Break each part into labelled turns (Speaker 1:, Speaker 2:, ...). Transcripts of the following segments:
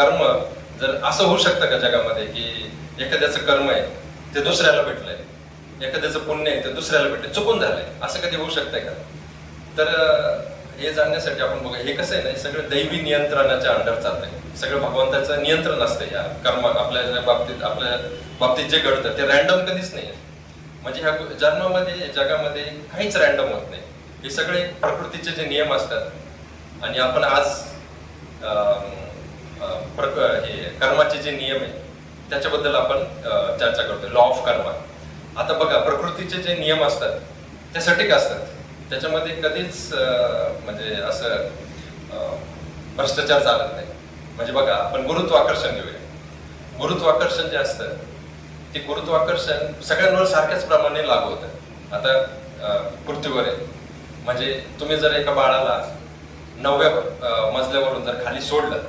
Speaker 1: कर्म जर असं होऊ शकतं का जगामध्ये की एखाद्याचं कर्म आहे ते दुसऱ्याला भेटलंय, एखाद्याचं पुण्य आहे ते दुसऱ्याला भेटलंय, चुकून झालंय, असं कधी होऊ शकतंय का? तर हे जाणण्यासाठी आपण बघा, हे कसं आहे ना, सगळं दैवी नियंत्रणाच्या अंडर चाललंय, सगळं भगवंताचं नियंत्रण असतं या कर्म आपल्या बाबतीत जे घडतं ते रॅन्डम कधीच नाही. म्हणजे ह्या जन्मामध्ये जगामध्ये काहीच रॅन्डम होत नाही. हे सगळे प्रकृतीचे जे नियम असतात आणि आपण आज हे कर्माचे जे नियम आहे त्याच्याबद्दल आपण चर्चा करतोय. लॉ ऑफ कर्मा. आता बघा, प्रकृतीचे जे नियम असतात ते सटीक असतात, त्याच्यामध्ये कधीच म्हणजे असं भ्रष्टाचार चालत नाही. म्हणजे बघा, आपण गुरुत्वाकर्षण घेऊया. गुरुत्वाकर्षण जे असतं ते गुरुत्वाकर्षण सगळ्यांवर सारख्याच प्रमाणे लागू होतं. आता पृथ्वीवर आहे, म्हणजे तुम्ही जर एका बाळाला 9व्या मजल्यावरून जर खाली सोडलं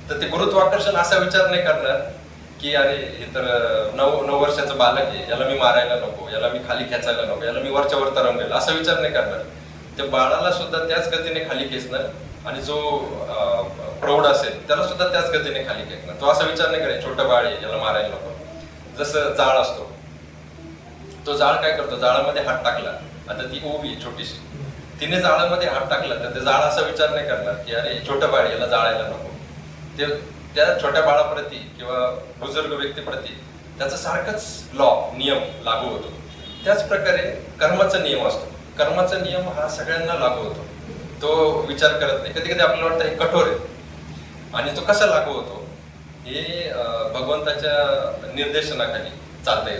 Speaker 1: तर ते गुरुत्वाकर्षण असा विचार नाही करणार की अरे हे तर 9 वर्षाचं बालक आहे, याला मी मारायला नको, याला मी खाली खेचायला नको, याला मी वरच्या वर तरंगेल, असा विचार नाही करणार. त्या बाळाला सुद्धा त्याच गतीने खाली खेचणार आणि जो प्रौढ असेल त्याला सुद्धा त्याच गतीने खाली खेचणार. तो असा विचार नाही करेल छोटं बाळ आहे, याला मारायला नको. जसं जाळ असतो, तो जाळ काय करतो, जाळामध्ये हात टाकला, आता ती ओवी छोटीशी, तिने जाळामध्ये हात टाकला तर ते जाळ असा विचार नाही करणार की अरे छोटं बाळ, याला जाळायला नको. ते त्या छोट्या बाळाप्रती किंवा बुजुर्ग व्यक्तीप्रती त्याचा सारखंच लॉ नियम लागू होतो. त्याच प्रकारे कर्माचा नियम असतो. कर्माचा नियम हा सगळ्यांना लागू होतो, तो विचार करत नाही. कधी कधी आपल्याला वाटतं हे कठोर आहे, आणि तो कसा लागू होतो हे भगवंताच्या निर्देशनाखाली चालतंय.